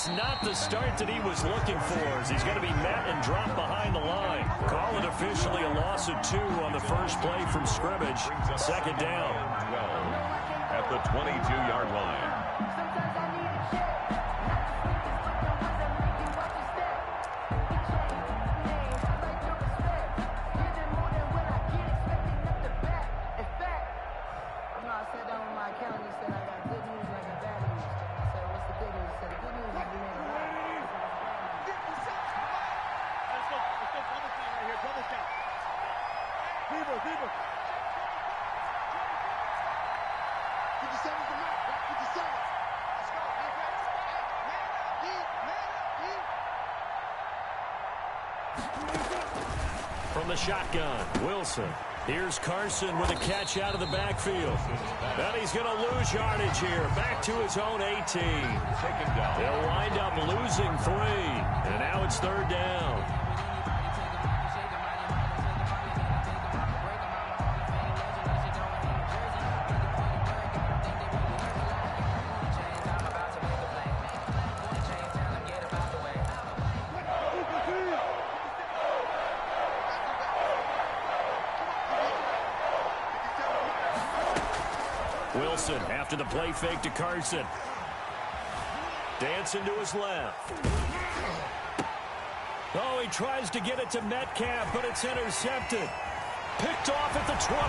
That's not the start that he was looking for, as he's going to be met and dropped behind the line. Call it officially a loss of 2 on the first play from scrimmage. Second down. 12 at the 22-yard line. From the shotgun, Wilson. Here's Carson with a catch out of the backfield. And he's going to lose yardage here. Back to his own 18. They'll wind up losing 3. And now it's third down. Wilson after the play fake to Carson. Dancing to his left. Oh, he tries to get it to Metcalf, but it's intercepted. Picked off at the 21.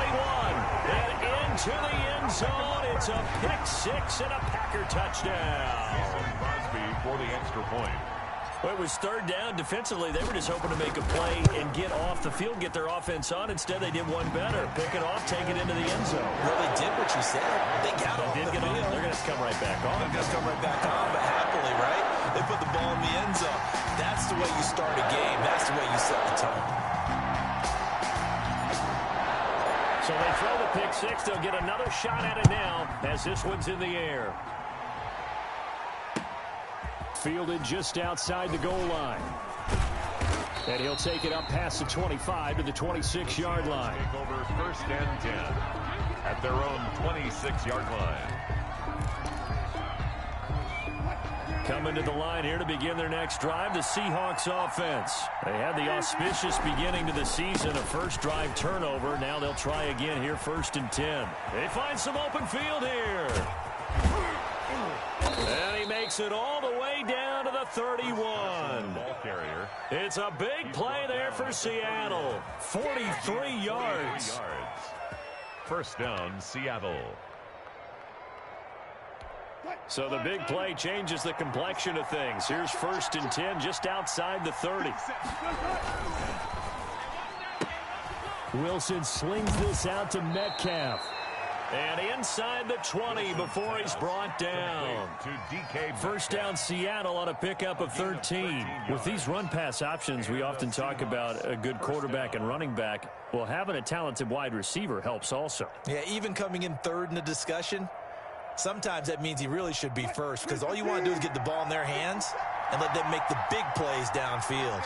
And into the end zone. It's a pick 6 and a Packer touchdown. Crosby for the extra point. Well, it was third down. Defensively, they were just hoping to make a play and get off the field, get their offense on. Instead, they did one better. Pick it off, take it into the end zone. Well, they did what you said. They got off the field. They're going to come right back on. They're going to come right back on, but happily, right? They put the ball in the end zone. That's the way you start a game. That's the way you set the tone. So they throw the pick 6. They'll get another shot at it now as this one's in the air. Fielded just outside the goal line. And he'll take it up past the 25 to the 26-yard line. Take over first and 10 at their own 26-yard line. Coming to the line here to begin their next drive, the Seahawks offense. They had the auspicious beginning to the season, a first drive turnover. Now they'll try again here, first and 10. They find some open field here. And he makes it all the way down to the 31. Ball carrier. It's a big play there for Seattle. 43 yards. First down, Seattle. So the big play changes the complexion of things. Here's first and 10 just outside the 30. Wilson slings this out to Metcalf. And inside the 20 before he's brought down. First down Seattle on a pickup of 13. With these run-pass options, we often talk about a good quarterback and running back. Well, having a talented wide receiver helps also. Yeah, even coming in third in the discussion, sometimes that means he really should be first, because all you want to do is get the ball in their hands and let them make the big plays downfield.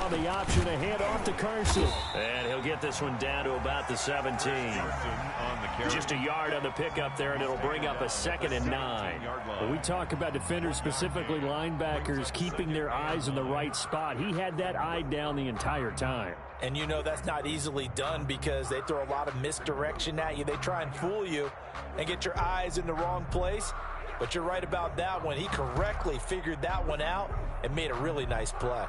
On the option, a hand off to Carson. And he'll get this one down to about the 17. Just a yard on the pickup there, and it'll bring up a 2nd and 9. When we talk about defenders, specifically linebackers, keeping their eyes in the right spot, he had that eye down the entire time. And you know that's not easily done because they throw a lot of misdirection at you. They try and fool you and get your eyes in the wrong place. But you're right about that one. He correctly figured that one out and made a really nice play.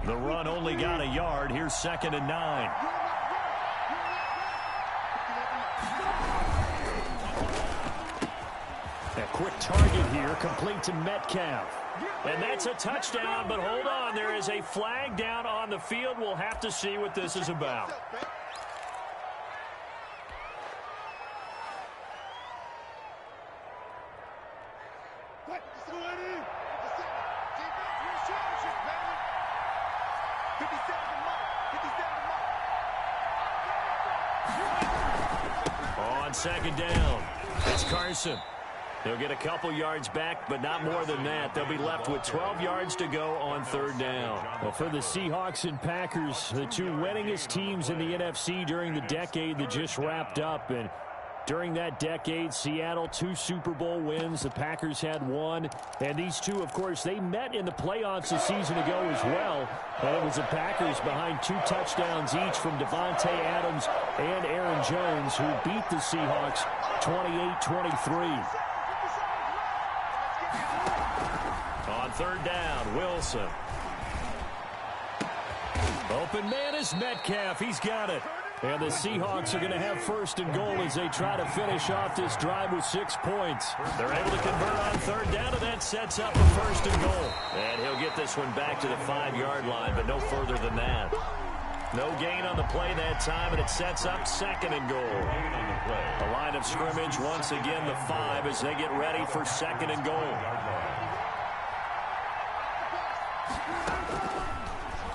The run only got a yard. Here's 2nd and 9. A quick target here, complete to Metcalf. And that's a touchdown, but hold on. There is a flag down on the field. We'll have to see what this is about. On 2nd down, it's Carson. He'll get a couple yards back, but not more than that. They'll be left with 12 yards to go on third down. Well, for the Seahawks and Packers, the two winningest teams in the NFC during the decade that just wrapped up. And during that decade, Seattle, 2 Super Bowl wins. The Packers had 1. And these two, of course, they met in the playoffs a season ago as well. And it was the Packers behind 2 touchdowns each from Devontae Adams and Aaron Jones, who beat the Seahawks 28-23. On third down, Wilson. Open man is Metcalf. He's got it. And the Seahawks are going to have first and goal as they try to finish off this drive with 6 points. They're able to convert on third down, and that sets up a first and goal. And he'll get this one back to the 5-yard line, but no further than that. No gain on the play that time, and it sets up second and goal. The line of scrimmage, once again, the 5 as they get ready for second and goal.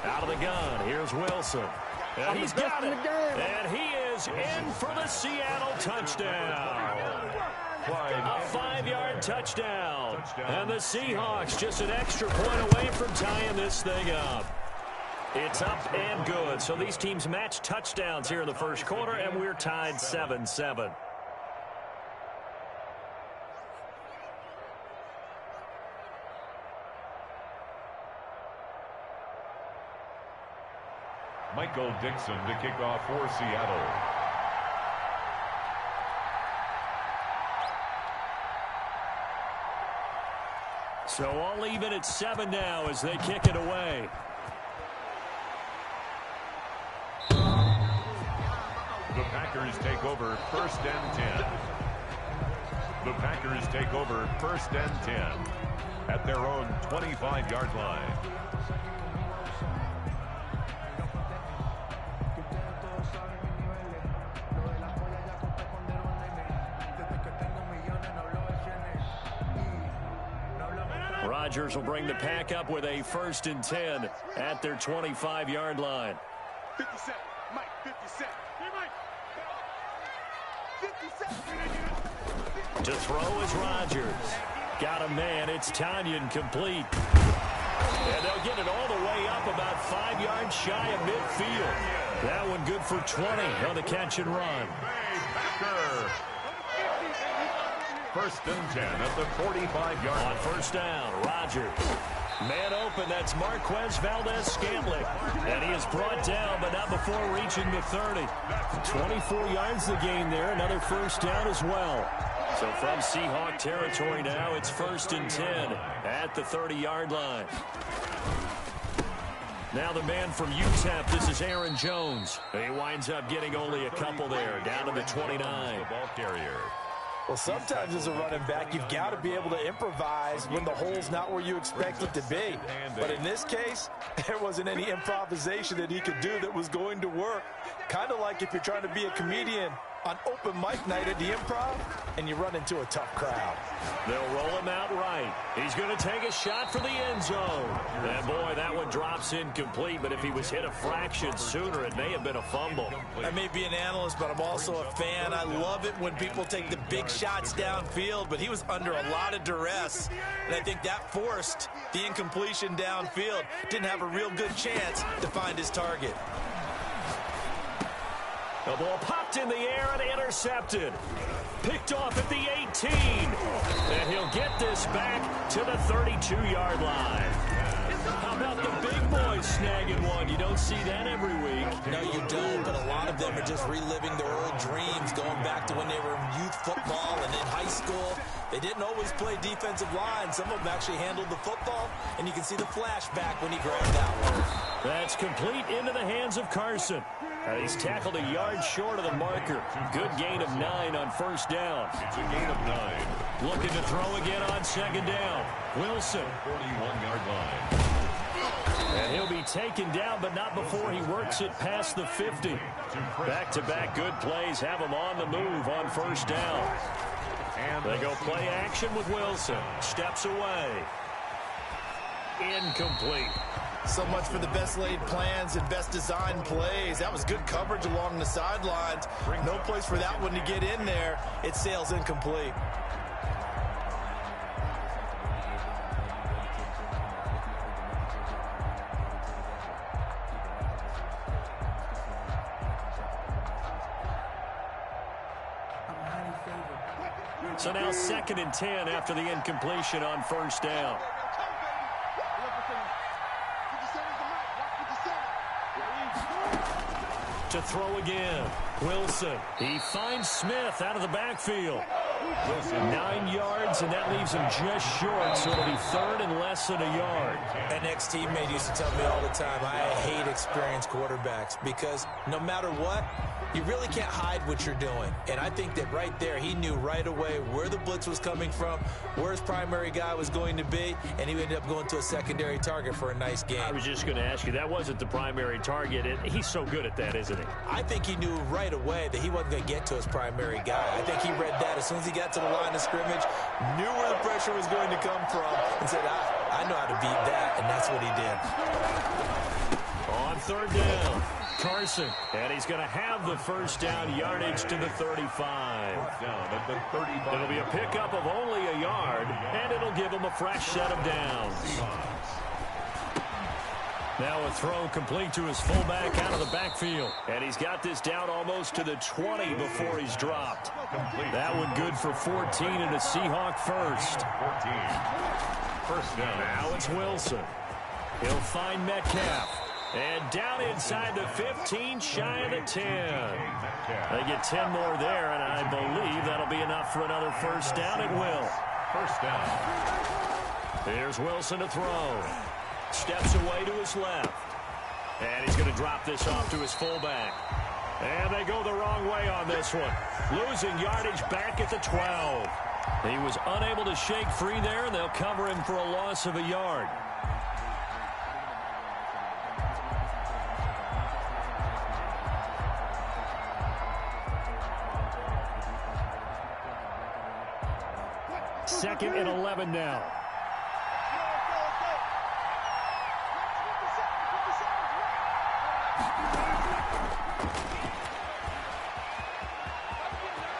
Out of the gun, here's Wilson. And he's got it. And he is in for the Seattle touchdown. A 5-yard touchdown. And the Seahawks just an extra point away from tying this thing up. It's up and good. So these teams match touchdowns here in the first quarter, and we're tied 7-7. Michael Dixon to kick off for Seattle. So all even at 7 now as they kick it away. The Packers take over first and 10. The Packers take over first and 10 at their own 25-yard line. Rodgers will bring the pack up with a first and 10 at their 25-yard line. 50 Cent, Mike, 50 Cent. Hey, Mike. 50 Cent. To throw is Rodgers. Got a man. It's Tanyan complete. And they'll get it all the way up about 5 yards shy of midfield. That one good for 20 on the catch and run. First and 10 at the 45-yard line. On first down, Rodgers. Man open, that's Marquez Valdez-Scantling. And he is brought down, but not before reaching the 30. 24 yards the gain there, another first down as well. So from Seahawk territory now, it's first and 10 at the 30-yard line. Now the man from UTEP, this is Aaron Jones. He winds up getting only a couple there, down to the 29. The ball carrier. Well, sometimes as a running back, you've got to be able to improvise when the hole's not where you expect it to be. But in this case, there wasn't any improvisation that he could do that was going to work. Kind of like if you're trying to be a comedian on open mic night at the Improv and you run into a tough crowd. They'll roll him out right. He's going to take a shot for the end zone. And boy, that one drops incomplete, but if he was hit a fraction sooner, it may have been a fumble. I may be an analyst, but I'm also a fan. I love it when people take the big shots downfield, but he was under a lot of duress, and I think that forced the incompletion downfield. Didn't have a real good chance to find his target. The ball popped in the air and intercepted. Picked off at the 18. And he'll get this back to the 32-yard line. How about the big boys snagging one? You don't see that every week. No, you don't, but a lot of them are just reliving their old dreams, going back to when they were in youth football and in high school. They didn't always play defensive line. Some of them actually handled the football, and you can see the flashback when he grabbed that one. That's complete into the hands of Carson. He's tackled a yard short of the marker. Good gain of 9 on first down. It's a gain of 9. Looking to throw again on second down. Wilson. 41-yard line. And he'll be taken down, but not before he works it past the 50. Back-to-back good plays have him on the move on first down. And they go play action with Wilson. Steps away. Incomplete. So much for the best laid plans and best designed plays. That was good coverage along the sidelines. No place for that one to get in there. It sails incomplete. So now 2nd and 10 after the incompletion on first down. To throw again. Wilson. He finds Smith out of the backfield. Wilson, 9 yards, and that leaves him just short, so it'll be 3rd and less than a yard. An ex-teammate used to tell me all the time, I hate experienced quarterbacks because no matter what, you really can't hide what you're doing. And I think that right there, he knew right away where the blitz was coming from, where his primary guy was going to be, and he ended up going to a secondary target for a nice game. I was just going to ask you, that wasn't the primary target. He's so good at that, isn't he? I think he knew right away that he wasn't going to get to his primary guy. I think he read that as soon as he got to the line of scrimmage, knew where the pressure was going to come from, and said, I know how to beat that, and that's what he did. On 3rd down, Carson, and he's going to have the first down yardage to the 35. It'll be a pickup of only a yard, and it'll give him a fresh set of downs. Now a throw complete to his fullback out of the backfield. And he's got this down almost to the 20 before he's dropped. That one good for 14 and a Seahawk first. 14. First down. Now it's Wilson. He'll find Metcalf. And down inside the 15, shy of the 10. They get 10 more there, and I believe that'll be enough for another first down. It will. First down. Here's Wilson to throw. Steps away to his left. And he's going to drop this off to his fullback. And they go the wrong way on this one. Losing yardage back at the 12. He was unable to shake free there, and they'll cover him for a loss of a yard. Second and 11 now.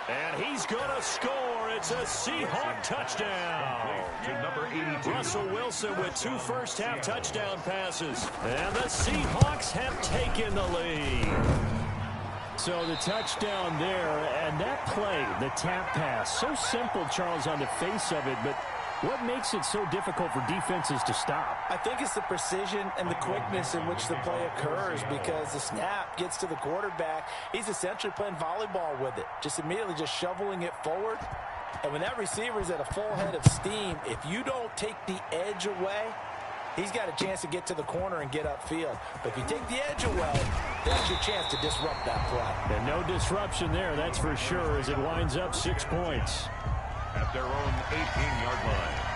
And he's going to score. It's a Seahawk touchdown. To number 82. Russell Wilson with 2 first-half touchdown passes. And the Seahawks have taken the lead. So the touchdown there, and that play, the tap pass, so simple, Charles, on the face of it, but what makes it so difficult for defenses to stop? I think it's the precision and the quickness in which the play occurs because the snap gets to the quarterback. He's essentially playing volleyball with it, just immediately just shoveling it forward. And when that receiver is at a full head of steam, if you don't take the edge away, he's got a chance to get to the corner and get upfield. But if you take the edge away, that's your chance to disrupt that play. And no disruption there, that's for sure, as it winds up 6 points. At their own 18-yard line.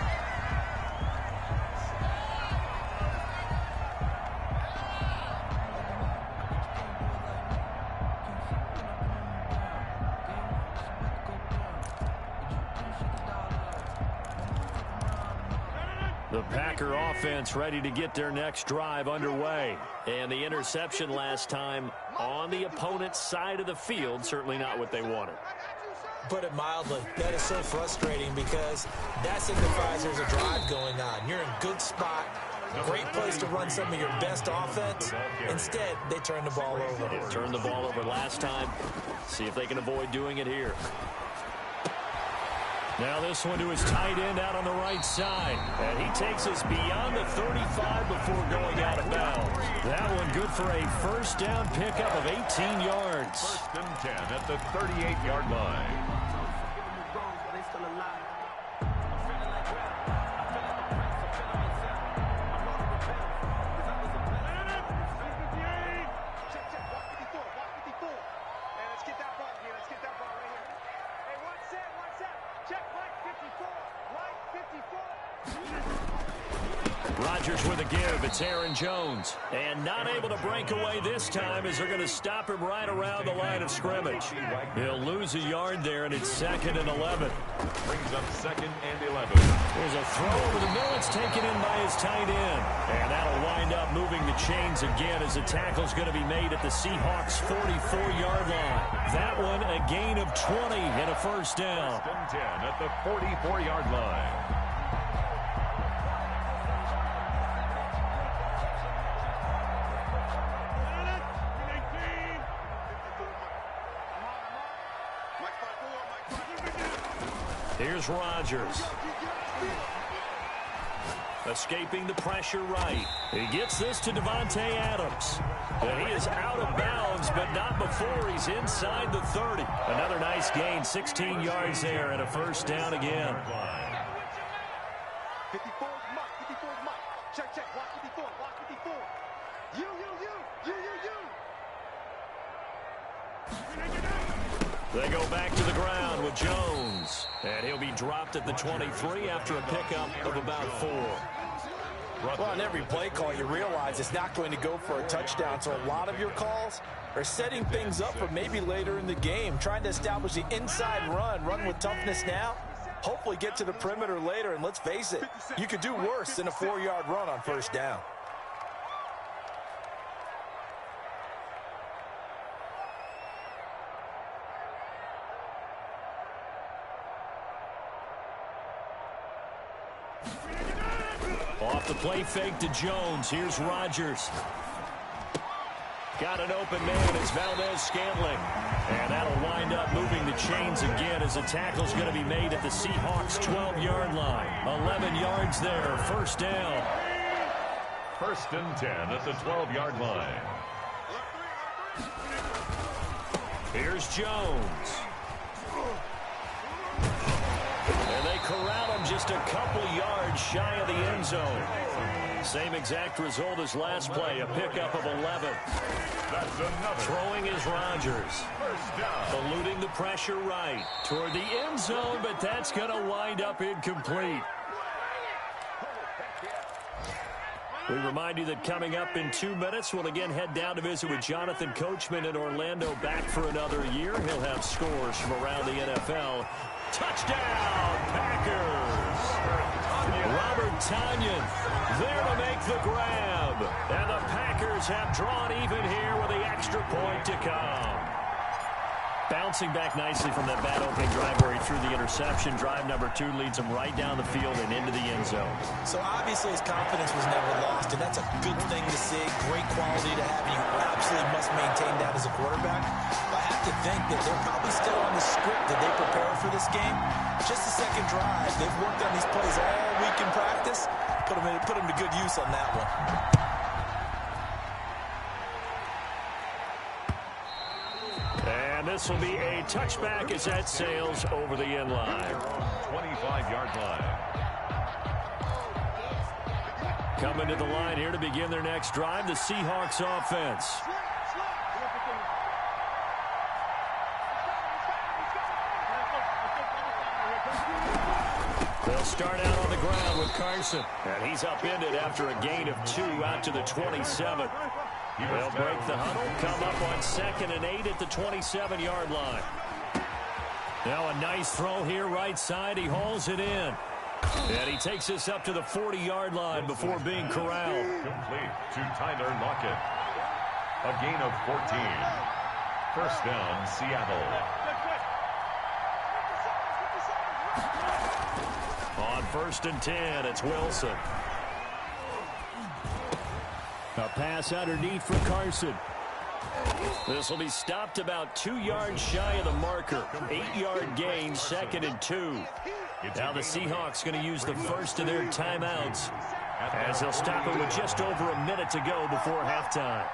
The Packer offense ready to get their next drive underway. And the interception last time on the opponent's side of the field, certainly not what they wanted. Put it mildly, that is so frustrating because that signifies there's a drive going on. You're in good spot, great place to run some of your best offense. Instead, they turn the ball over. They turned the ball over last time. See if they can avoid doing it here. Now this one to his tight end out on the right side. And he takes us beyond the 35 before going out of bounds. That one good for a first down pickup of 18 yards. First and 10 at the 38-yard line. Rodgers with a give. It's Aaron Jones. And not able to break away this time as they're going to stop him right around the line of scrimmage. He'll lose a yard there, and it's 2nd and 11. Brings up 2nd and 11. There's a throw over the middle. It's taken in by his tight end. And that'll wind up moving the chains again as the tackle's going to be made at the Seahawks' 44-yard line. That one a gain of 20 and a first down. First and 10 at the 44-yard line. Here's Rodgers. Escaping the pressure right. He gets this to Davante Adams. And he is out of bounds, but not before he's inside the 30. Another nice gain, 16 yards there, and a first down again. 54, Mike. 54, Mike. Check, check. Watch 54. Watch 54. You. They go back to the ground with Jones. And he'll be dropped at the 23 after a pickup of about 4. Well, on every play call, you realize it's not going to go for a touchdown. So a lot of your calls are setting things up for maybe later in the game, trying to establish the inside run with toughness now. Hopefully get to the perimeter later, and let's face it, you could do worse than a 4-yard run on first down. Off the play fake to Jones. Here's Rodgers. Got an open man. It's Valdez-Scantling. And that'll wind up moving the chains again as the tackle's going to be made at the Seahawks' 12-yard line. 11 yards there. First down. First and 10 at the 12-yard line. Here's Jones. And they corral him just a couple yards shy of the end zone. Same exact result as last play, a pickup of 11. That's another. Throwing is Rodgers. First down. Eluding the pressure right toward the end zone, but that's going to wind up incomplete. We remind you that coming up in 2 minutes, we'll again head down to visit with Jonathan Coachman in Orlando, back for another year. He'll have scores from around the NFL. Touchdown, Packers! Robert Tonyan there to make the grab. And the Packers have drawn even here with the extra point to come. Bouncing back nicely from that bad opening drive where he threw the interception. Drive number 2 leads him right down the field and into the end zone. So obviously his confidence was never lost, and that's a good thing to see. Great quality to have. You absolutely must maintain that as a quarterback. But I have to think that they're probably still on the script that they prepare for this game. Just the second drive. They've worked on these plays all week in practice. Put them to good use on that one. And this will be a touchback as that sails over the end line. 25-yard line. Coming to the line here to begin their next drive, the Seahawks offense. They'll start out on the ground with Carson. And he's upended after a gain of 2 out to the 27. They'll break the huddle, come up on 2nd and 8 at the 27-yard line. Now a nice throw here right side. He hauls it in. And he takes this up to the 40-yard line before being corralled. Complete to Tyler Lockett. A gain of 14. First down, Seattle. On 1st and 10, it's Wilson. A pass underneath for Carson. This will be stopped about 2 yards shy of the marker. 8-yard gain, 2nd and 2. Now the Seahawks going to use the first of their timeouts as they'll stop it with just over a minute to go before halftime.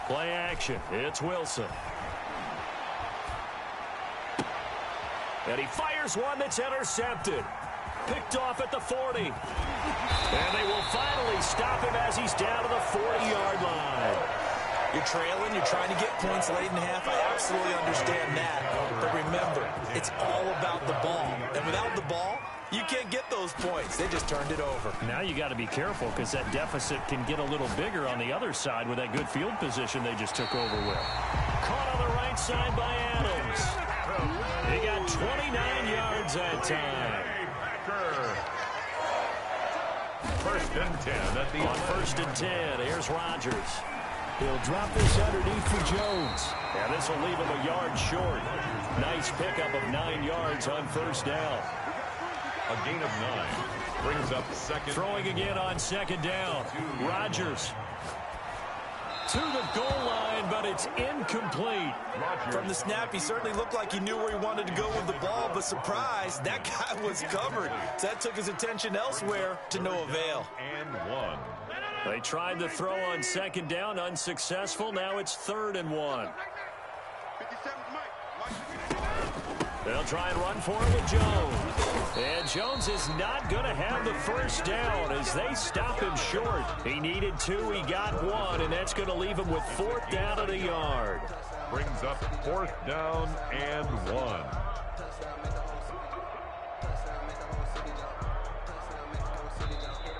Play action. It's Wilson. And he fires one that's intercepted. Picked off at the 40. And they will finally stop him as he's down to the 40-yard line. You're trailing, you're trying to get points late in the half. I absolutely understand that. But remember, it's all about the ball. And without the ball, you can't get those points. They just turned it over. Now you got to be careful because that deficit can get a little bigger on the other side with that good field position they just took over with. Caught on the right side by Adams. He got 29 yards that time. First and 10 at the On 1st and 10, here's Rodgers. He'll drop this underneath for Jones. And this will leave him a yard short. Nice pickup of 9 yards on first down. A gain of 9. Brings up second. Throwing again on second down. Rodgers to the goal line, but it's incomplete. From the snap, he certainly looked like he knew where he wanted to go with the ball, but surprise, that guy was covered. So that took his attention elsewhere to no avail. And 1. They tried to throw on second down, unsuccessful. Now it's 3rd and 1. They'll try and run for it with Jones. And Jones is not going to have the first down as they stop him short. He needed 2, he got 1, and that's going to leave him with 4th down at a yard. Brings up 4th down and 1.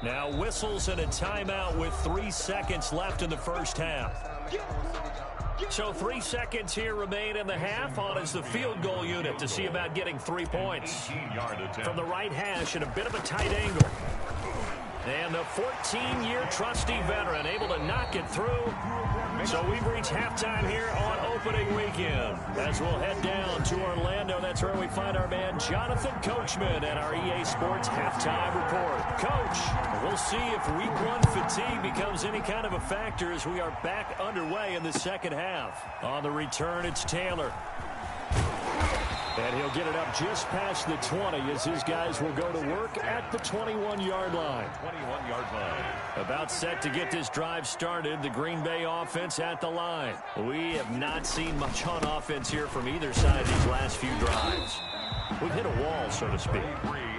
Now whistles and a timeout with 3 seconds left in the first half. So 3 seconds here remain in the half. On is the field goal unit to see about getting 3 points. From the right hash at a bit of a tight angle. And the 14-year trusty veteran able to knock it through. So we've reached halftime here on opening weekend. As we'll head down to Orlando, that's where we find our man Jonathan Coachman at our EA Sports Halftime Report. Coach, we'll see if week 1 fatigue becomes any kind of a factor as we are back underway in the second half. On the return, it's Taylor. And he'll get it up just past the 20 as his guys will go to work at the 21-yard line. 21-yard line. About set to get this drive started, the Green Bay offense at the line. We have not seen much on offense here from either side these last few drives. We've hit a wall, so to speak.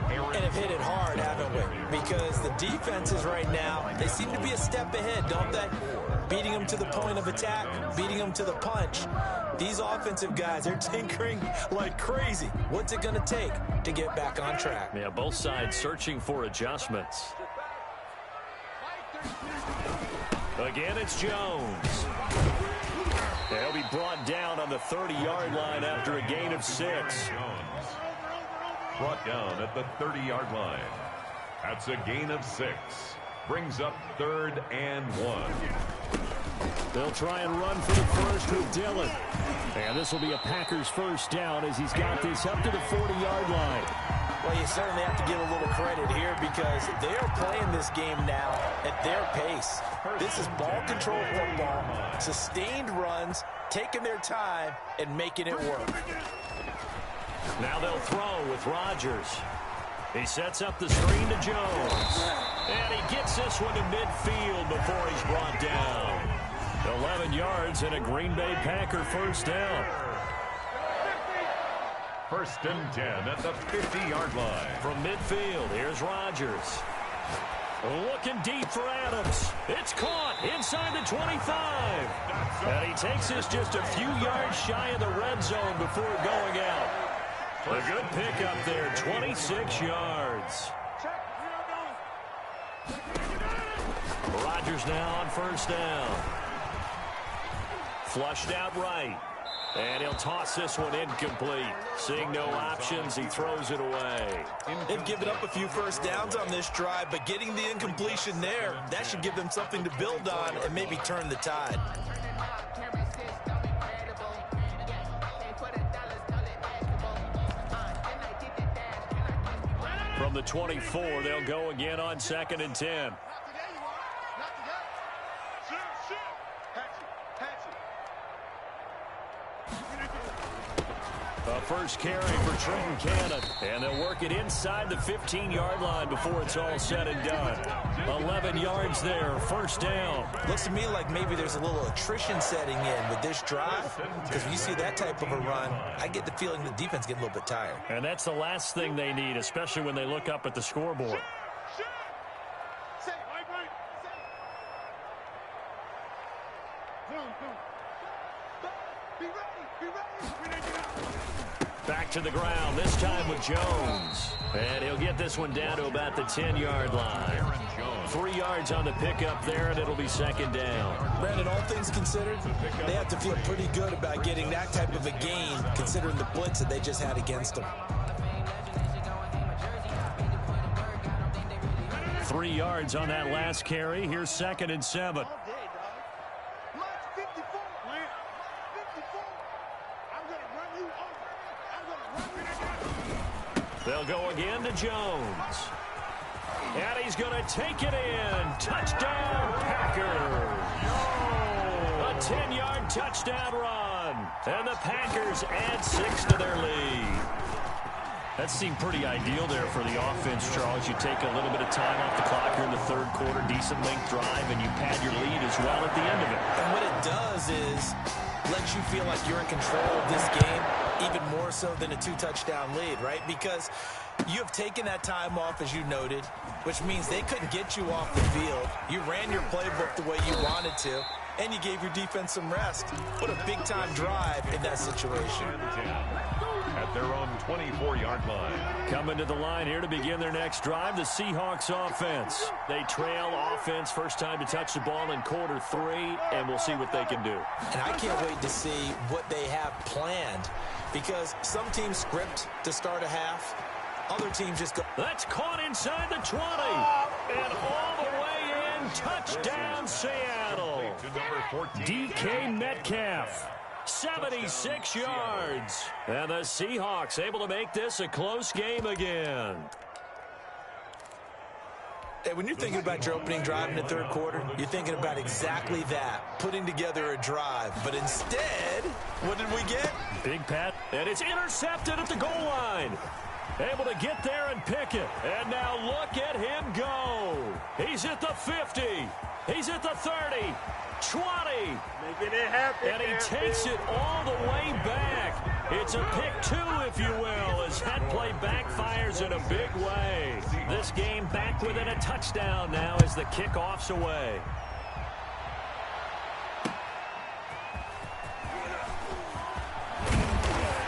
And have hit it hard, haven't we? Because the defenses right now, they seem to be a step ahead, don't they? Beating them to the point of attack, beating them to the punch. These offensive guys are tinkering like crazy. What's it going to take to get back on track? Yeah, both sides searching for adjustments. Again, it's Jones. They'll be brought down on the 30-yard line after a gain of 6. Brought down at the 30-yard line. That's a gain of 6. Brings up 3rd and 1. They'll try and run for the first with Dillon. And this will be a Packers first down as he's got this up to the 40-yard line. Well, you certainly have to give a little credit here because they are playing this game now at their pace. This is ball control football, sustained runs, taking their time, and making it work. Now they'll throw with Rodgers. He sets up the screen to Jones. And he gets this one to midfield before he's brought down. 11 yards and a Green Bay Packer first down. 1st and 10 at the 50-yard line. From midfield, here's Rodgers. Looking deep for Adams. It's caught inside the 25. And he takes this just a few yards shy of the red zone before going out. A good pickup there, 26 yards. Rodgers now on first down. Flushed out right. And he'll toss this one incomplete. Seeing no options, he throws it away. They've given up a few first downs on this drive, but getting the incompletion there, that should give them something to build on and maybe turn the tide. From the 24, they'll go again on 2nd and 10. A first carry for Trenton Cannon. And they'll work it inside the 15-yard line before it's all said and done. 11 yards there, first down. Looks to me like maybe there's a little attrition setting in with this drive. Because when you see that type of a run, I get the feeling the defense getting a little bit tired. And that's the last thing they need, especially when they look up at the scoreboard. Back to the ground, this time with Jones. And he'll get this one down to about the 10-yard line. 3 yards on the pickup there, and it'll be second down. Brandon, all things considered, they have to feel pretty good about getting that type of a gain, considering the blitz that they just had against them. 3 yards on that last carry. Here's 2nd and 7. They'll go again to Jones. he's going to take it in. Touchdown, Packers. A 10-yard touchdown run. And the Packers add 6 to their lead. That seemed pretty ideal there for the offense, Charles. You take a little bit of time off the clock here in the third quarter, decent length drive, and you pad your lead as well at the end of it. And what it does is lets you feel like you're in control of this game, even more so than a 2-touchdown lead, right? Because you have taken that time off, as you noted, which means they couldn't get you off the field. You ran your playbook the way you wanted to, and you gave your defense some rest. What a big-time drive in that situation. At their own 24-yard line. Coming to the line here to begin their next drive, the Seahawks offense. They trail offense, first time to touch the ball in quarter 3, and we'll see what they can do. And I can't wait to see what they have planned, because some teams script to start a half, other teams just go. That's caught inside the 20, and all the way in, touchdown Seattle. DK Metcalf. 76 yards. And the Seahawks able to make this a close game again. Hey, when you're thinking about your opening drive in the third quarter, you're thinking about exactly that, putting together a drive. But instead, what did we get? Big Pat, and it's intercepted at the goal line. Able to get there and pick it. And now look at him go. He's at the 50. He's at the 30. 20. Making it happen. And he takes it all the way back. It's a pick 2, if you will, as that play backfires in a big way. This game back within a touchdown now as the kickoff's away.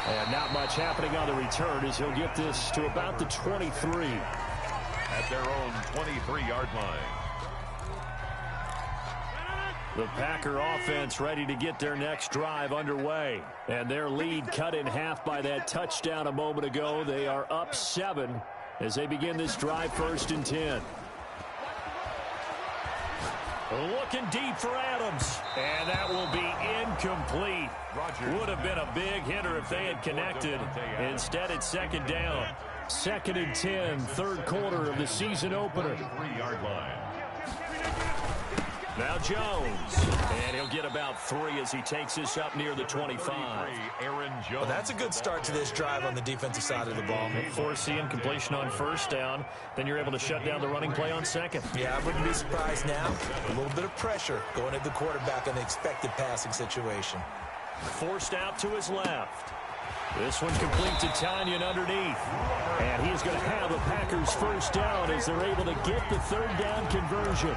And not much happening on the return as he'll get this to about the 23. At their own 23-yard line. The Packer offense ready to get their next drive underway. And their lead cut in half by that touchdown a moment ago. They are up 7 as they begin this drive, 1st and 10. Looking deep for Adams. And that will be incomplete. Would have been a big hitter if they had connected. Instead, it's 2nd down. 2nd and 10, third quarter of the season opener. 3-yard line. Now Jones, and he'll get about 3 as he takes this up near the 25. Aaron Jones. Well, that's a good start to this drive on the defensive side of the ball. Forcing completion on 1st down, then you're able to shut down the running play on 2nd. Yeah, I wouldn't be surprised now. A little bit of pressure going at the quarterback in the expected passing situation. Forced out to his left. This one complete to Tanyan underneath. And he's going to have the Packers 1st down as they're able to get the 3rd down conversion.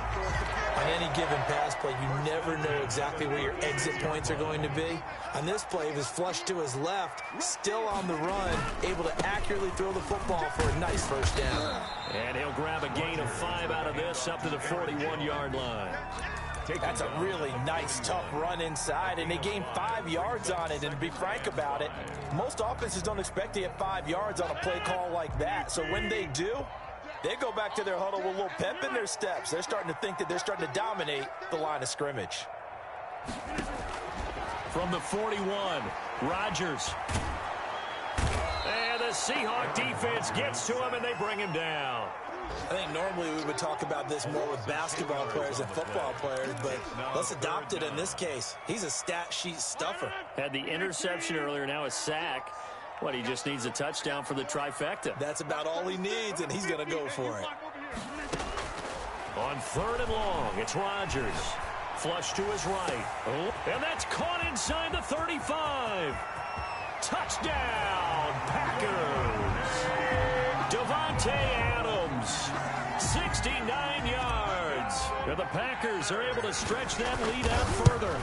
On any given pass play, you never know exactly where your exit points are going to be. On this play, it was flushed to his left, still on the run, able to accurately throw the football for a nice 1st down. And he'll grab a gain of 5 out of this up to the 41-yard line. That's a really nice, tough run inside, and they gained 5 yards on it. And to be frank about it, most offenses don't expect to get 5 yards on a play call like that. So when they do, they go back to their huddle with a little pep in their steps. They're starting to think that they're starting to dominate the line of scrimmage. From the 41, Rodgers. And the Seahawk defense gets to him, and they bring him down. I think normally we would talk about this more with basketball players and football players, but let's adopt it in this case. He's a stat sheet stuffer. Had the interception earlier, now a sack. What, he just needs a touchdown for the trifecta. That's about all he needs, and he's going to go for it. On 3rd and long, it's Rodgers. Flush to his right. And that's caught inside the 35. Touchdown, Packers. Davante Adams, 69 yards. And the Packers are able to stretch that lead out further.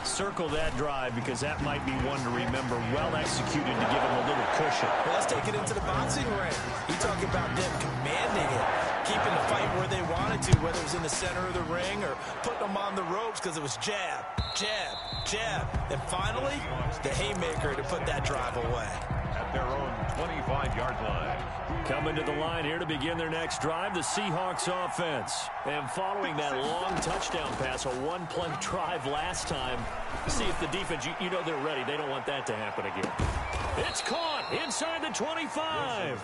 Circle that drive because that might be one to remember. Well executed to give them a little cushion. Well, let's take it into the boxing ring. You talk about them commanding it, keeping the fight where they wanted to, whether it was in the center of the ring or putting them on the ropes because it was jab, jab, jab. And finally, the haymaker to put that drive away. At their own 25-yard line. Coming to the line here to begin their next drive, the Seahawks offense. And following that long touchdown pass, a one-play drive last time, see if the defense, you know they're ready. They don't want that to happen again. It's caught inside the 25.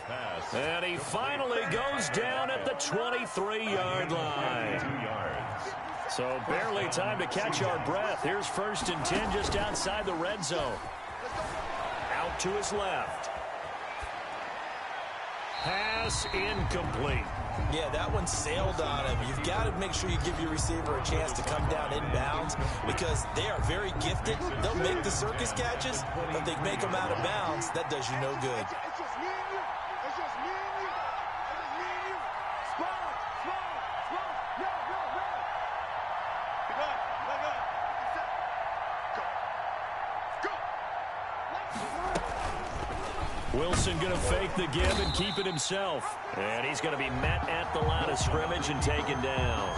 And he finally goes down at the 23-yard line. 2 yards. So barely time to catch our breath. Here's 1st and 10 just outside the red zone. Out to his left. Pass incomplete. Yeah, that one sailed on him. You've got to make sure you give your receiver a chance to come down inbounds because they are very gifted. They'll make the circus catches, but they make them out of bounds. That does you no good. It's just me and you. It's just me and you. It's just me and you. Spawn. Yo. Good. Go. Wilson going to fake the give and keep it himself. And he's going to be met at the line of scrimmage and taken down.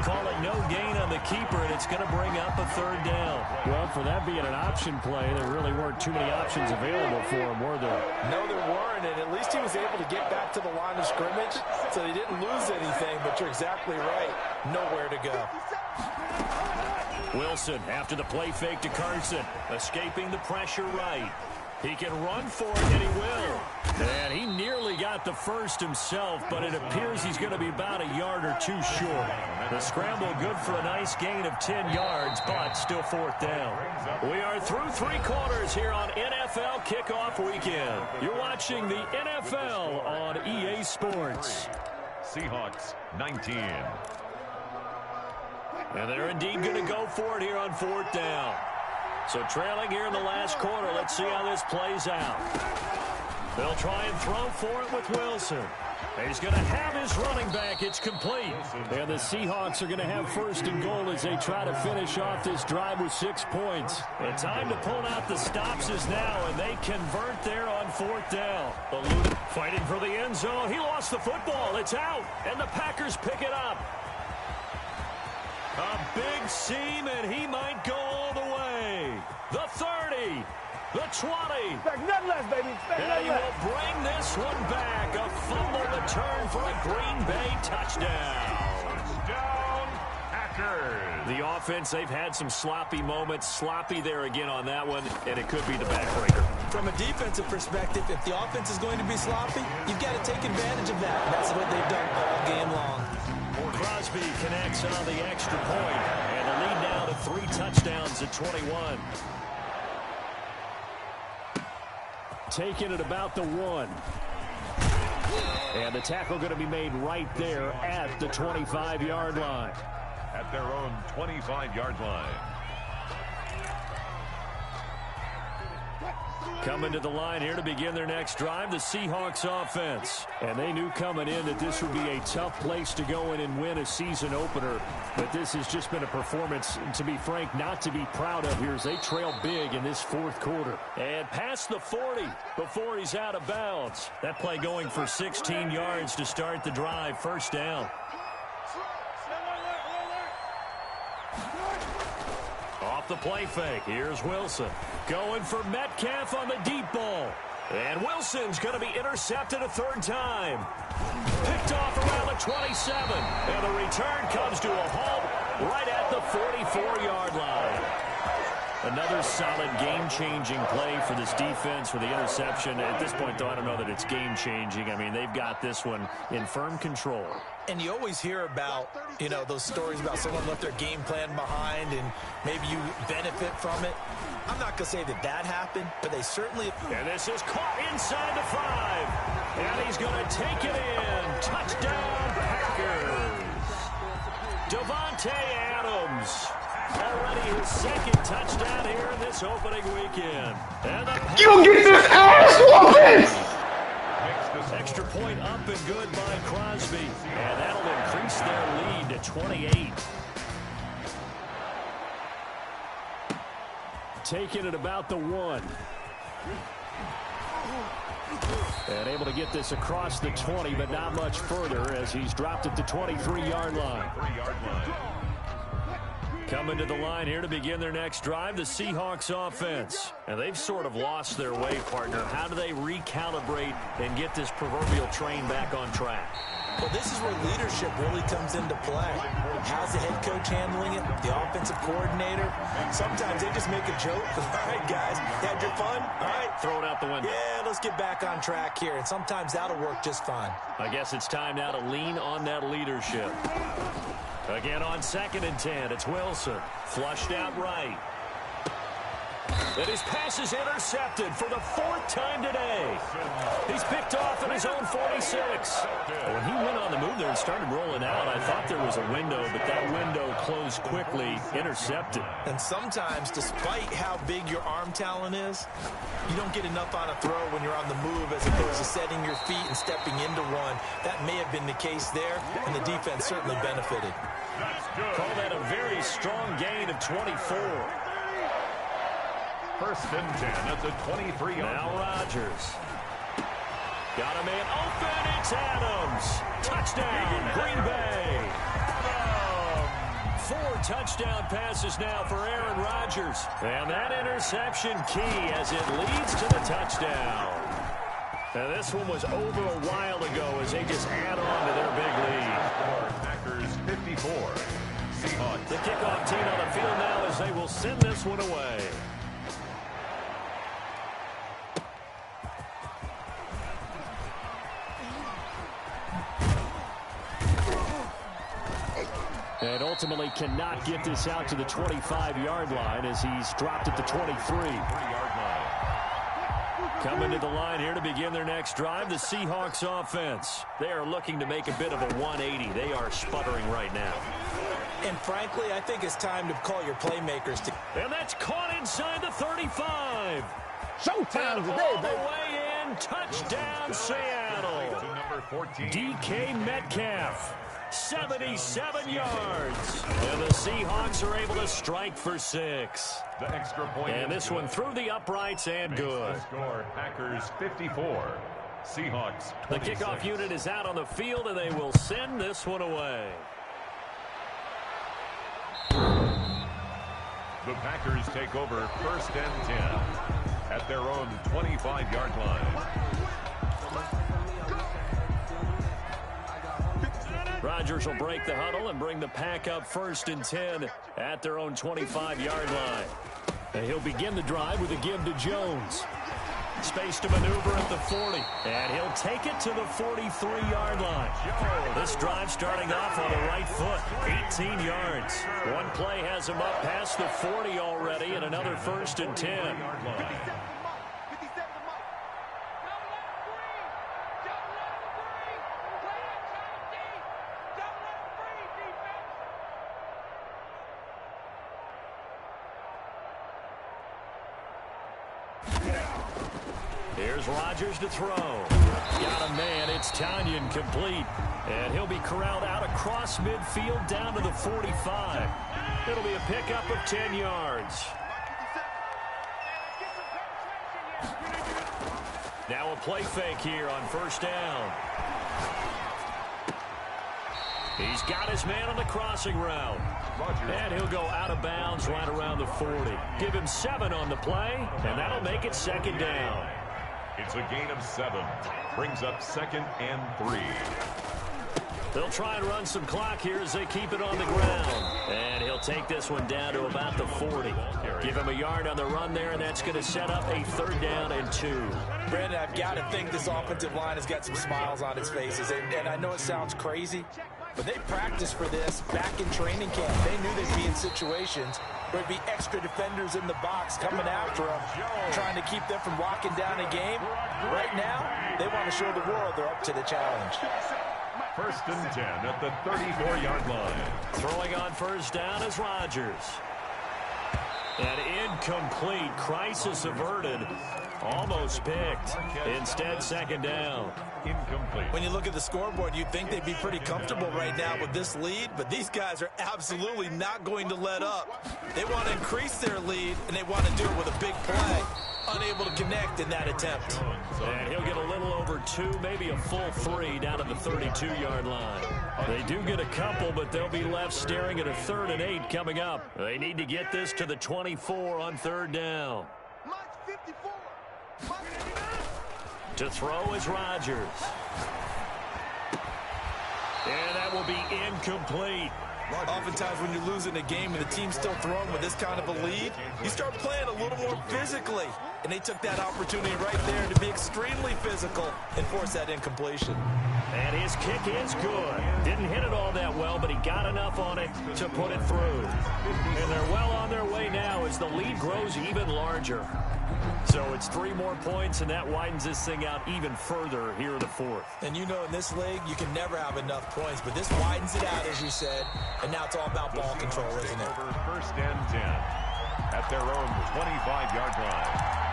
Call it no gain on the keeper, and it's going to bring up a 3rd down. Well, for that being an option play, there really weren't too many options available for him, were there? No, there weren't, and at least he was able to get back to the line of scrimmage, so he didn't lose anything, but you're exactly right. Nowhere to go. Wilson after the play fake to Carson, escaping the pressure right. He can run for it, and he will. And he nearly got the first himself, but it appears he's going to be about a yard or 2 short. The scramble good for a nice gain of 10 yards, but still 4th down. We are through 3 quarters here on NFL Kickoff Weekend. You're watching the NFL on EA Sports. Seahawks 19. And they're indeed going to go for it here on 4th down. So trailing here in the last quarter, let's see how this plays out. They'll try and throw for it with Wilson. He's going to have his running back. It's complete. And the Seahawks are going to have 1st and goal as they try to finish off this drive with 6 points. The time to pull out the stops is now, and they convert there on 4th down. Eluded, fighting for the end zone. He lost the football. It's out, and the Packers pick it up. A big seam, and he might go all the way. The 30, the 20. Expect nothing less, baby. Expect And nothing he less. will bring this one back. A fumble return for a Green Bay touchdown. Touchdown, Packers. The offense, they've had some sloppy moments. Sloppy there again on that one, and it could be the backbreaker. From a defensive perspective, if the offense is going to be sloppy, you've got to take advantage of that. That's what they've done all game long. Crosby connects on the extra point, and the lead now to 3 touchdowns at 21. Taking it about the 1. And the tackle going to be made right there at the 25-yard line. At their own 25-yard line. Coming to the line here to begin their next drive, the Seahawks offense. And they knew coming in that this would be a tough place to go in and win a season opener. But this has just been a performance, to be frank, not to be proud of here as they trail big in this 4th quarter. And past the 40 before he's out of bounds. That play going for 16 yards to start the drive. 1st down. Off the play fake. Here's Wilson. Going for Metcalf on the deep ball. And Wilson's going to be intercepted a 3rd time. Picked off around the 27. And the return comes to a halt right at the 44-yard line. Another solid game-changing play for this defense for the interception. At this point, though, I don't know that it's game-changing. I mean, they've got this one in firm control. And you always hear about, those stories about someone left their game plan behind and maybe you benefit from it. I'm not going to say that happened, but they certainly... And this is caught inside the 5. And he's going to take it in. Touchdown, Packers. Davante Adams. Already his 2nd touchdown here in this opening weekend. And you get this ass whooping! Extra point up and good by Crosby. And that'll increase their lead to 28. Taking it about the 1. And able to get this across the 20, but not much further as he's dropped it to 23-yard line. Coming to the line here to begin their next drive, the Seahawks offense. And they've sort of lost their way, partner. How do they recalibrate and get this proverbial train back on track? Well, this is where leadership really comes into play. How's the head coach handling it? The offensive coordinator? Sometimes they just make a joke. All right, guys, had your fun? All right. Throw it out the window. Yeah, let's get back on track here. And sometimes that'll work just fine. I guess it's time now to lean on that leadership. Again on 2nd and 10, it's Wilson. Flushed out right. And his pass is intercepted for the 4th time today. He's picked off in his own 46. When he went on the move there and started rolling out, I thought there was a window, but that window closed quickly, intercepted. And sometimes, despite how big your arm talent is, you don't get enough on a throw when you're on the move as opposed to setting your feet and stepping into one. That may have been the case there, and the defense certainly benefited. Call that a very strong gain of 24. 1st and 10 at the 23-yard line. Now Rodgers. Got a man open. It's Adams. Touchdown, Green Bay. 4 touchdown passes now for Aaron Rodgers. And that interception key as it leads to the touchdown. Now this one was over a while ago as they just add on to their big lead. Packers 54. Seahawks. The kickoff team on the field now as they will send this one away. And ultimately cannot get this out to the 25-yard line as he's dropped at the 23. 3-yard line. Coming to the line here to begin their next drive, the Seahawks offense. They are looking to make a bit of a 180. They are sputtering right now. And frankly, I think it's time to call your playmakers to... And that's caught inside the 35. Showtime today, All the baby. way in. Touchdown, Seattle. To number 14. DK Metcalf. 77 yards. And the Seahawks are able to strike for 6. The extra point. And this one through the uprights and good. The score, Packers 54. Seahawks 26. The kickoff unit is out on the field, and they will send this one away. The Packers take over 1st and 10 at their own 25-yard line. Rodgers will break the huddle and bring the pack up 1st and 10 at their own 25-yard line. And he'll begin the drive with a give to Jones. Space to maneuver at the 40. And he'll take it to the 43-yard line. This drive starting off on the right foot. 18 yards. One play has him up past the 40 already, and another 1st and 10. Here's Rodgers to throw. Got a man. It's Tanyan complete. And he'll be corralled out across midfield down to the 45. It'll be a pickup of 10 yards. Now a play fake here on 1st down. He's got his man on the crossing route. And he'll go out of bounds right around the 40. Give him 7 on the play, and that'll make it 2nd down. It's a gain of 7. Brings up 2nd and 3. They'll try and run some clock here as they keep it on the ground. And he'll take this one down to about the 40. Give him a yard on the run there, and that's going to set up a 3rd down and 2. Brandon, I've got to think this offensive line has got some smiles on its faces. And I know it sounds crazy, but they practiced for this back in training camp. They knew they'd be in situations where there'd be extra defenders in the box coming after them, trying to keep them from locking down a game. Right now, they want to show the world they're up to the challenge. 1st and 10 at the 34-yard line. Throwing on 1st down is Rodgers. And incomplete. Crisis averted. Almost picked. Instead, 2nd down. Incomplete. When you look at the scoreboard, you'd think they'd be pretty comfortable right now with this lead, but these guys are absolutely not going to let up. They want to increase their lead, and they want to do it with a big play. Unable to connect in that attempt. And he'll get a little over 2, maybe a full 3 down at the 32-yard line. They do get a couple, but they'll be left staring at a 3rd and 8 coming up. They need to get this to the 24 on 3rd down. To throw is Rodgers. And that will be incomplete. Oftentimes when you're losing a game and the team's still throwing with this kind of a lead, you start playing a little more physically. And they took that opportunity right there to be extremely physical and force that incompletion. And his kick is good. Didn't hit it all that well, but he got enough on it to put it through. And they're well on their way now as the lead grows even larger. So it's 3 more points, and that widens this thing out even further here in the fourth. And you know in this league, you can never have enough points, but this widens it out, as you said, and now it's all about ball control, isn't it? First and 10 at their own 25-yard line.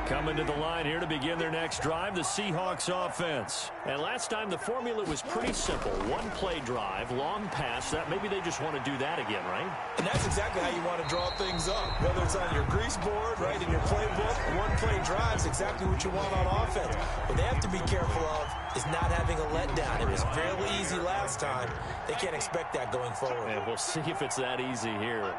Coming to the line here to begin their next drive, the Seahawks offense. And last time the formula was pretty simple. 1-play drive, long pass. That maybe they just want to do that again, right? And that's exactly how you want to draw things up. Whether it's on your grease board, right, in your playbook, 1-play drive is exactly what you want on offense. What they have to be careful of is not having a letdown. It was fairly easy last time. They can't expect that going forward. And we'll see if it's that easy here.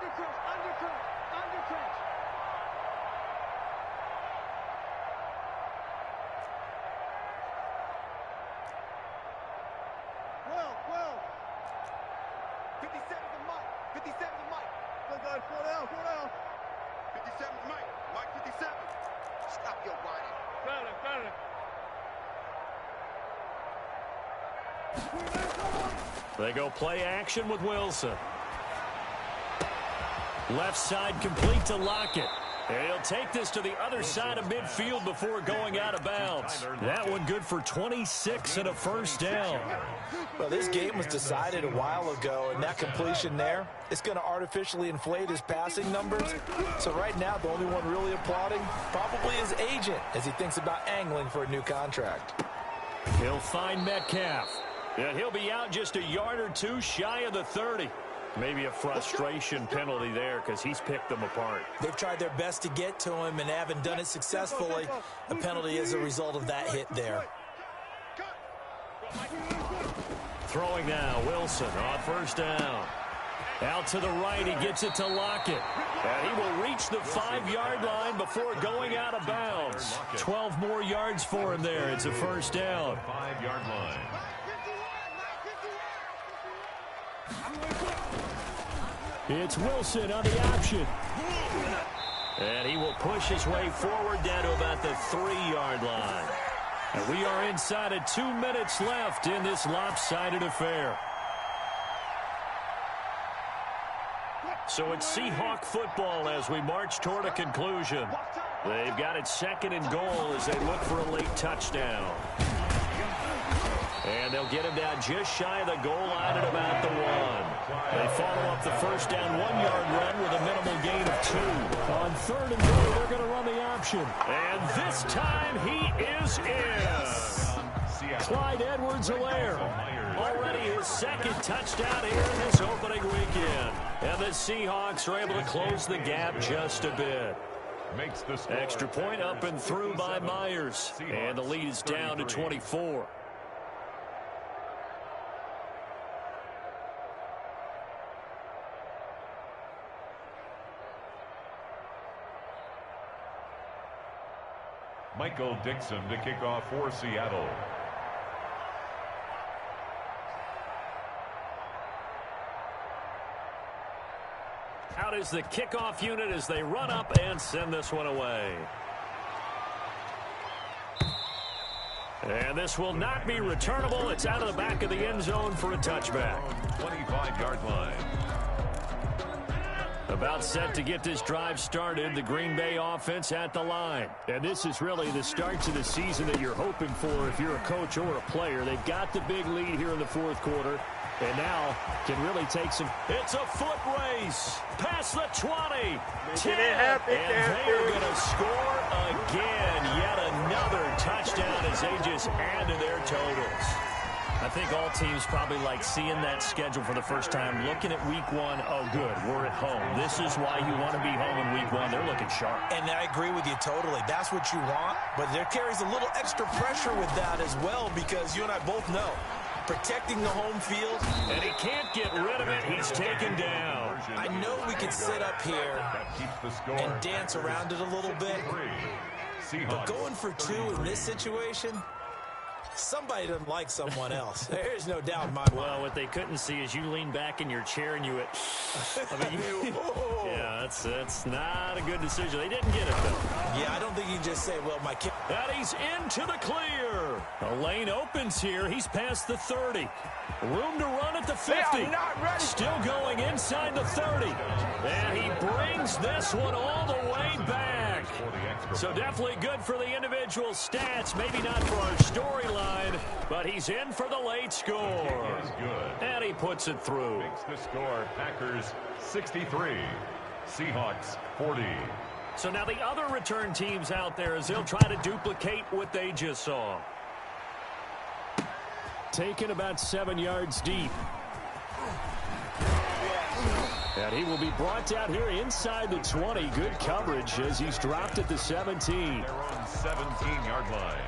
They go play action with Wilson. Left side complete to Lockett. And he'll take this to the other side of midfield before going out of bounds. That one good for 26 and a first down. Well, this game was decided a while ago, and that completion there, it's going to artificially inflate his passing numbers. So right now, the only one really applauding probably his agent as he thinks about angling for a new contract. He'll find Metcalf. And he'll be out just a yard or two shy of the 30. Maybe a frustration penalty there because he's picked them apart. They've tried their best to get to him and haven't done it successfully. A penalty is a result of that hit there. Throwing now, Wilson on first down. Out to the right, he gets it to Lockett. And he will reach the 5-yard line before going out of bounds. 12 more yards for him there. It's a first down. 5-yard line. It's Wilson on the option. And he will push his way forward down to about the 3-yard line. And we are inside of 2 minutes left in this lopsided affair. So it's Seahawk football as we march toward a conclusion. They've got it 2nd and goal as they look for a late touchdown. And they'll get him down just shy of the goal line at about the 1. They follow up the first down 1-yard run with a minimal gain of 2. On 3rd and goal, they're going to run the option. And this time he is in. Clyde Edwards-Helaire. Already his 2nd touchdown here in this opening weekend. And the Seahawks are able to close the gap just a bit. Extra point up and through by Myers. And the lead is down to 24. Michael Dixon to kick off for Seattle. Out is the kickoff unit as they run up and send this one away. And this will not be returnable. It's out of the back of the end zone for a touchback. 25-yard line. About set to get this drive started, the Green Bay offense at the line. And this is really the start to the season that you're hoping for if you're a coach or a player. They've got the big lead here in the 4th quarter. And now can really take some. It's a foot race. Past the 20. 10. And they are going to score again. Yet another touchdown as they just add to their totals. I think all teams probably like seeing that schedule for the first time, looking at week 1. Oh, good, we're at home. This is why you want to be home in week 1. They're looking sharp. And I agree with you totally. That's what you want. But there carries a little extra pressure with that as well because you and I both know protecting the home field. And he can't get rid of it. He's taken down. I know we could sit up here and dance around it a little bit. But going for 2 in this situation, somebody doesn't like someone else. There's no doubt in my mind. Well, what they couldn't see is you lean back in your chair and you went, yeah, that's not a good decision. They didn't get it, though. Yeah, I don't think you just say, well, my kid. And he's into the clear. A lane opens here. He's past the 30. Room to run at the 50. Still going inside the 30. And he brings this one all the way back. So definitely good for the individual stats. Maybe not for our storyline, but he's in for the late score. And he puts it through. Makes the score Packers 63, Seahawks 40. So now the other return teams out there as they'll try to duplicate what they just saw. Taken about 7 yards deep. And he will be brought down here inside the 20. Good coverage as he's dropped at the 17. Their own 17-yard line.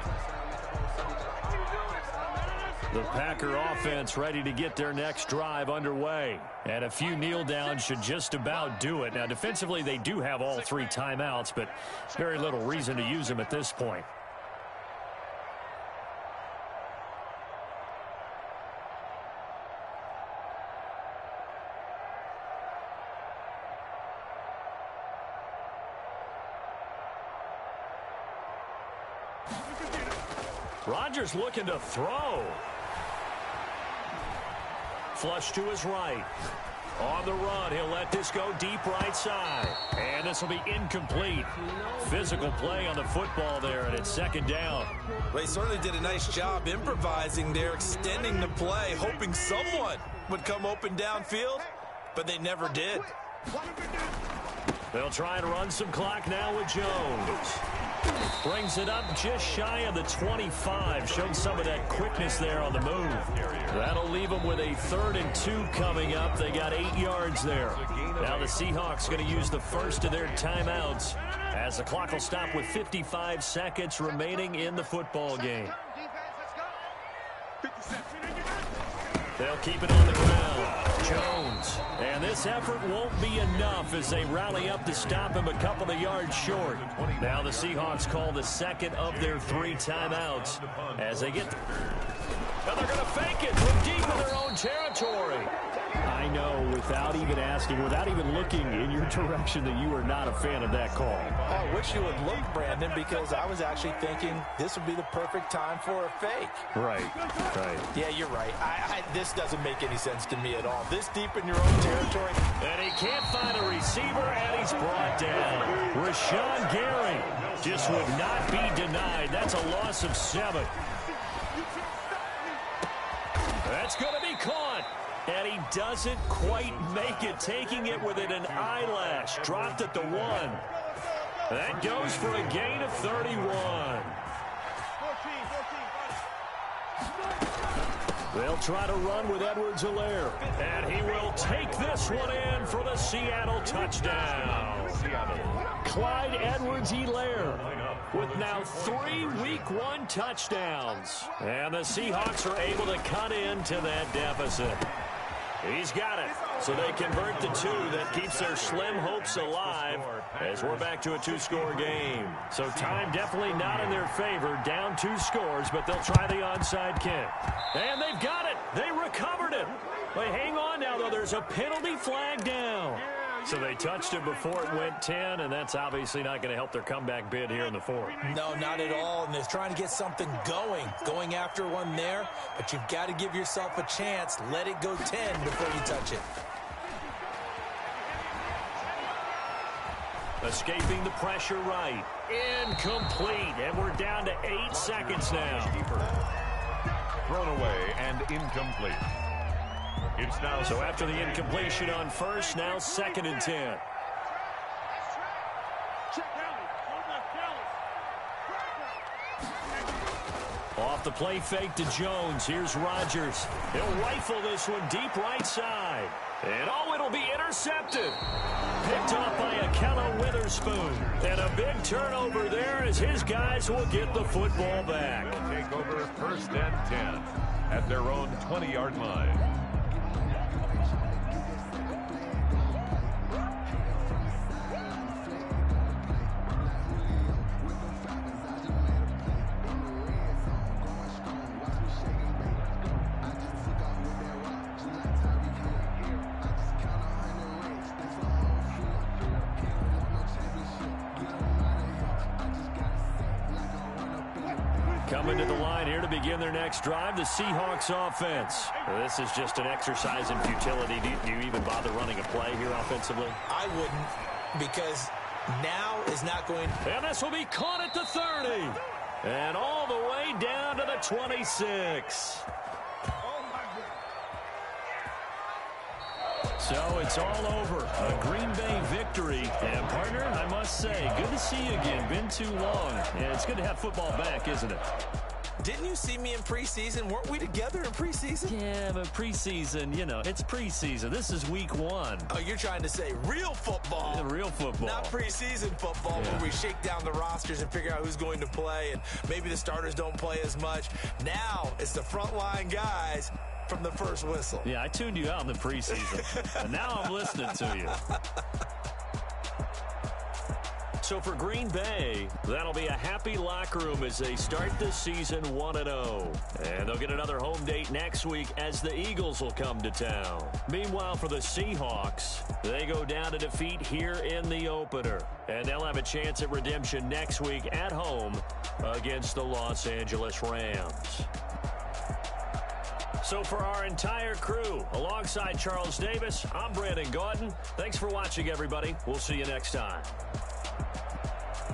The Packer offense ready to get their next drive underway. And a few kneel downs should just about do it. Now, defensively, they do have all 3 timeouts, but very little reason to use them at this point. Rodgers looking to throw. Flush to his right. On the run, he'll let this go deep right side. And this will be incomplete. Physical play on the football there, and it's second down. Well, he certainly did a nice job improvising there, extending the play, hoping someone would come open downfield, but they never did. They'll try and run some clock now with Jones. Brings it up just shy of the 25. Showed some of that quickness there on the move. That'll leave them with a 3rd and 2 coming up. They got 8 yards there. Now the Seahawks going to use the first of their timeouts as the clock will stop with 55 seconds remaining in the football game. They'll keep it on the ground. Jones. And this effort won't be enough as they rally up to stop him a couple of yards short. Now the Seahawks call the second of their 3 timeouts as they get... And they're going to fake it from deep in their own territory. I know, without even asking, without even looking in your direction, that you are not a fan of that call. I wish you would look, Brandon, because I was actually thinking this would be the perfect time for a fake. Right. Yeah, you're right. This doesn't make any sense to me at all. This deep in your own territory. And he can't find a receiver, and he's brought down. Rashawn Gary just would not be denied. That's a loss of 7. That's going to be caught. And he doesn't quite make it, taking it within an eyelash. Dropped at the 1. That goes for a gain of 31. They'll try to run with Edwards-Helaire. And he will take this one in for the Seattle touchdown. Clyde Edwards-Helaire with now 3 Week 1 touchdowns. And the Seahawks are able to cut into that deficit. He's got it. So they convert the 2. That keeps their slim hopes alive as we're back to a 2-score game. So time definitely not in their favor. Down 2 scores, but they'll try the onside kick. And they've got it. They recovered it. But hang on now, though. There's a penalty flag down. So they touched it before it went 10, and that's obviously not going to help their comeback bid here in the 4th. No, not at all. And they're trying to get something going after one there. But you've got to give yourself a chance. Let it go 10 before you touch it. Escaping the pressure right. Incomplete. And we're down to 8 seconds now. Thrown away and incomplete. It's now so after the incompletion on first, now 2nd and 10. Off the play fake to Jones. Here's Rodgers. He'll rifle this one deep right side. And it'll be intercepted. Picked off by Ahkello Witherspoon. And a big turnover there as his guys will get the football back. They'll take over 1st and 10 at their own 20-yard line. Coming to the line here to begin their next drive, the Seahawks offense. This is just an exercise in futility. Do you even bother running a play here offensively? I wouldn't, because now is not going. And this will be caught at the 30. And all the way down to the 26. So it's all over. A Green Bay victory. And, partner, I must say, good to see you again. Been too long. And it's good to have football back, isn't it? Didn't you see me in preseason? Weren't we together in preseason? Yeah, but preseason, you know, it's preseason. This is week 1. Oh, you're trying to say real football. Yeah, real football. Not preseason football where we shake down the rosters and figure out who's going to play, and maybe the starters don't play as much. Now it's the frontline guys from the first whistle. Yeah, I tuned you out in the preseason, and now I'm listening to you. So for Green Bay, that'll be a happy locker room as they start this season 1-0. And they'll get another home date next week as the Eagles will come to town. Meanwhile, for the Seahawks, they go down to defeat here in the opener. And they'll have a chance at redemption next week at home against the Los Angeles Rams. So for our entire crew, alongside Charles Davis, I'm Brandon Gaudin. Thanks for watching, everybody. We'll see you next time.